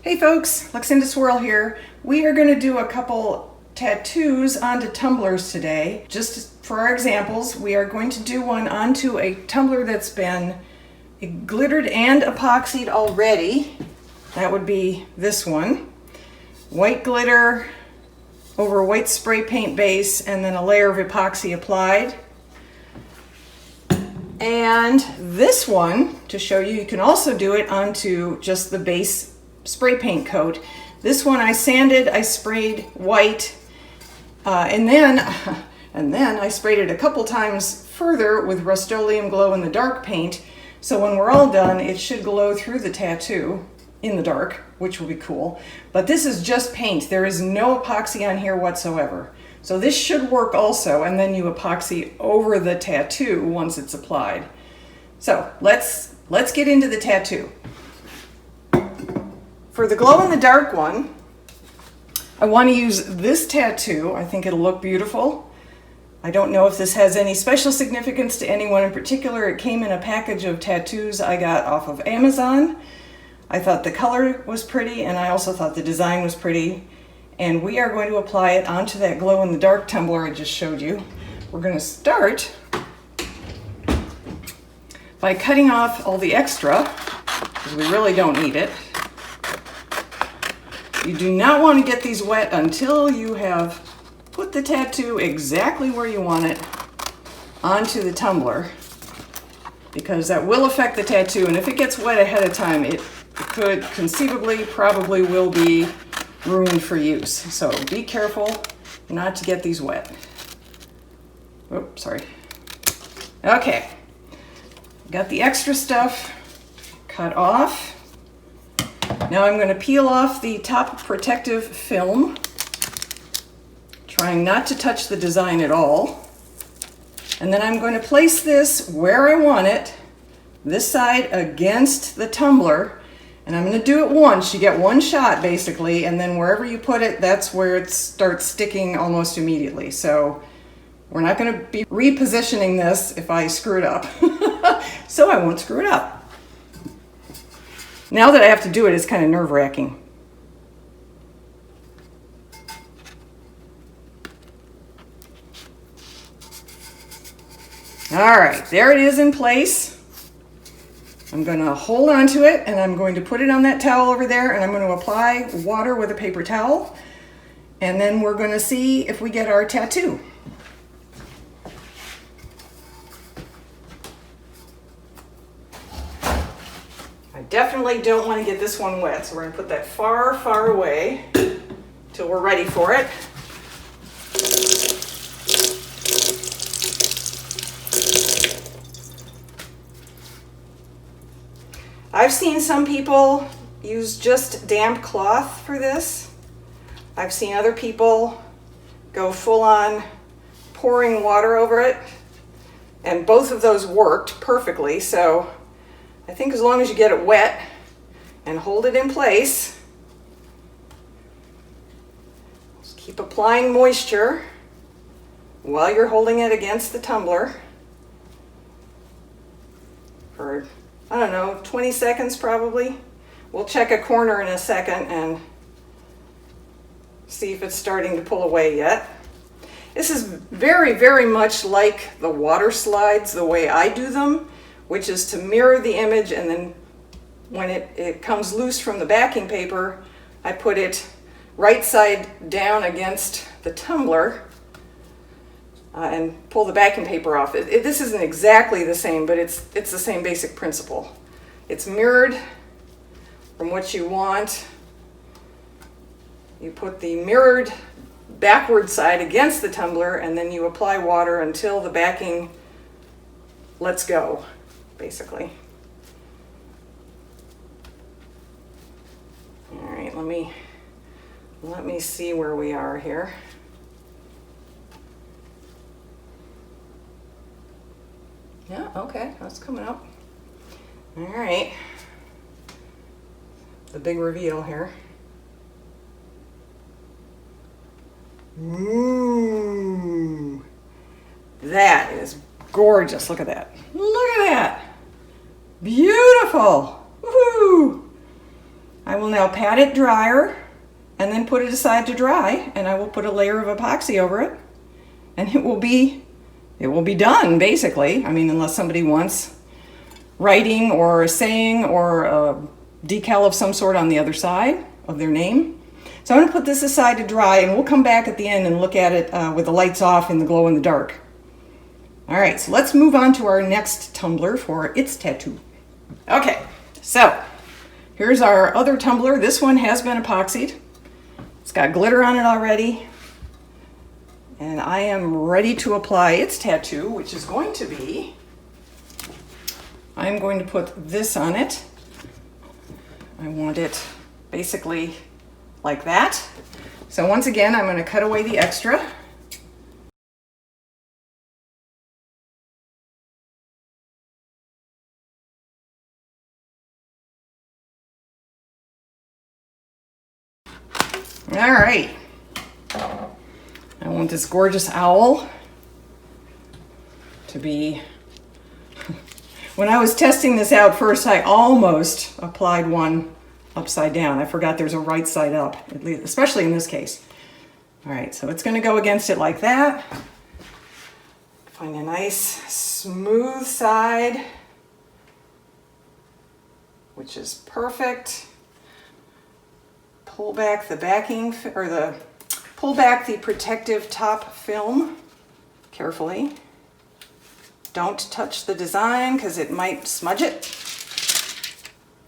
Hey folks, Luxinda Swirl here. We are going to do a couple tattoos onto tumblers today. Just for our examples, we are going to do one onto a tumbler that's been glittered and epoxied already. That would be this one. White glitter over a white spray paint base and then a layer of epoxy applied. And this one, to show you, you can also do it onto just the base spray paint coat. This one I sanded, I sprayed white, and then I sprayed it a couple times further with Rust-Oleum glow in the dark paint. So when we're all done, it should glow through the tattoo in the dark, which will be cool. But this is just paint. There is no epoxy on here whatsoever. So this should work also, and then you epoxy over the tattoo once it's applied. So let's get into the tattoo. For the glow in the dark one, I want to use this tattoo. I think it'll look beautiful. I don't know if this has any special significance to anyone in particular. It came in a package of tattoos I got off of Amazon. I thought the color was pretty, and I also thought the design was pretty. And we are going to apply it onto that glow in the dark tumbler I just showed you. We're going to start by cutting off all the extra, because we really don't need it. You do not want to get these wet until you have put the tattoo exactly where you want it onto the tumbler, because that will affect the tattoo, and if it gets wet ahead of time, it could conceivably, probably will be ruined for use. So be careful not to get these wet. Oops, sorry. Okay, got the extra stuff cut off. Now I'm going to peel off the top protective film, trying not to touch the design at all. And then I'm going to place this where I want it, this side against the tumbler. And I'm going to do it once. You get one shot basically, and then wherever you put it, that's where it starts sticking almost immediately. So we're not going to be repositioning this if I screw it up. So I won't screw it up. Now that I have to do it, it's kind of nerve-wracking. All right, there it is in place. I'm going to hold on to it, and I'm going to put it on that towel over there, and I'm going to apply water with a paper towel, and then we're going to see if we get our tattoo. I definitely don't want to get this one wet, so we're going to put that far, far away till we're ready for it. I've seen some people use just damp cloth for this. I've seen other people go full on pouring water over it, and both of those worked perfectly. So I think as long as you get it wet and hold it in place, just keep applying moisture while you're holding it against the tumbler for, I don't know, 20 seconds probably. We'll check a corner in a second and see if it's starting to pull away yet. This is very, very much like the water slides the way I do them, which is to mirror the image, and then when it comes loose from the backing paper, I put it right side down against the tumbler and pull the backing paper off. This isn't exactly the same, but it's the same basic principle. It's mirrored from what you want. You put the mirrored backward side against the tumbler, and then you apply water until the backing lets go, basically. All right, let me see where we are here. Yeah, okay, that's coming up. All right, the big reveal here. Ooh, that is gorgeous. Look at that. Look at that. Beautiful. Woohoo! I will now pat it drier and then put it aside to dry, and I will put a layer of epoxy over it, and it will be done, basically. I mean, unless somebody wants writing or a saying or a decal of some sort on the other side of their name. So I'm going to put this aside to dry, and we'll come back at the end and look at it with the lights off in the glow in the dark. All right, so let's move on to our next tumbler for its tattoo. Okay, so here's our other tumbler. This one has been epoxied. It's got glitter on it already. And I am ready to apply its tattoo, which is going to be, I'm going to put this on it. I want it basically like that. So once again, I'm going to cut away the extra. All right. I want this gorgeous owl to be... When I was testing this out first, I almost applied one upside down. I forgot there's a right side up, at least, especially in this case. All right, so it's going to go against it like that. Find a nice smooth side, which is perfect. Pull back the backing, or pull back the protective top film carefully. Don't touch the design because it might smudge it.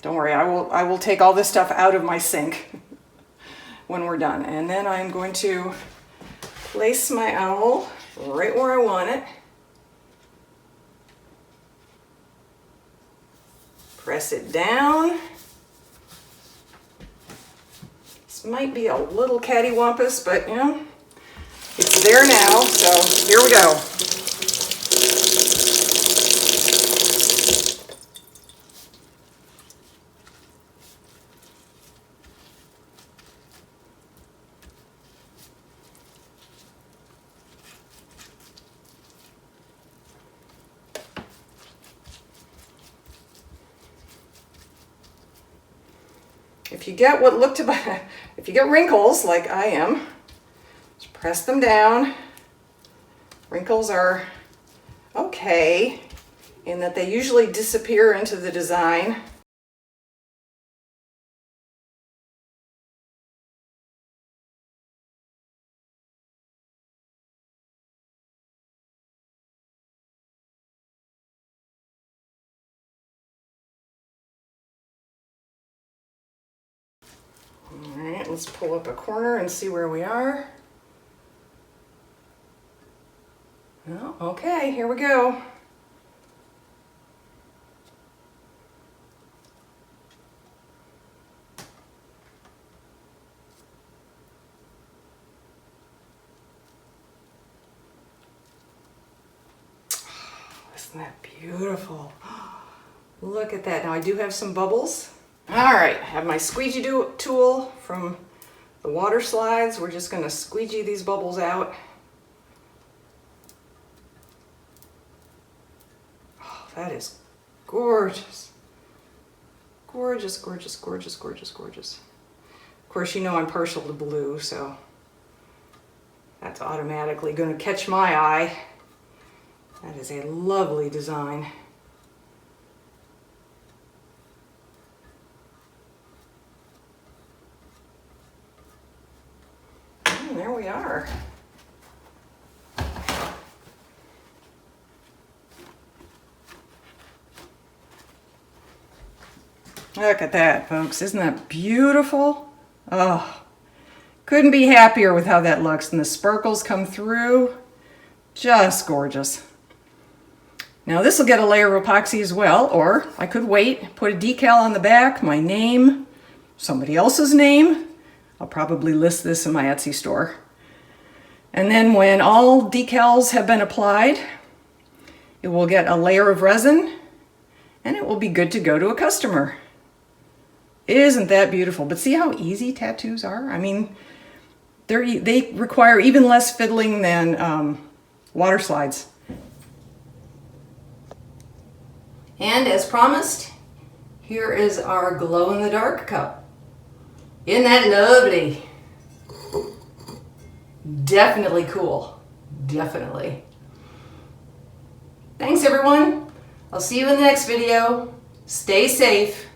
Don't worry, I will take all this stuff out of my sink when we're done. And then I'm going to place my owl right where I want it. Press it down. This might be a little cattywampus, but you know, it's there now, so here we go. If you get if you get wrinkles like I am, just press them down. Wrinkles are okay in that they usually disappear into the design. All right, let's pull up a corner and see where we are. Oh, okay, here we go. Oh, isn't that beautiful? Look at that. Now I do have some bubbles. All right, I have my squeegee tool from the water slides. We're just going to squeegee these bubbles out. Oh, that is gorgeous. Gorgeous, gorgeous, gorgeous, gorgeous, gorgeous. Of course, you know I'm partial to blue, so that's automatically going to catch my eye. That is a lovely design. And there we are. Look at that, folks. Isn't that beautiful? Oh, couldn't be happier with how that looks. And the sparkles come through. Just gorgeous. Now this will get a layer of epoxy as well, or I could wait, put a decal on the back, my name, somebody else's name. I'll probably list this in my Etsy store. And then when all decals have been applied, it will get a layer of resin and it will be good to go to a customer. Isn't that beautiful? But see how easy tattoos are? I mean, they require even less fiddling than water slides. And as promised, here is our glow-in-the-dark cup. Isn't that lovely? Definitely cool. Definitely. Thanks everyone. I'll see you in the next video. Stay safe.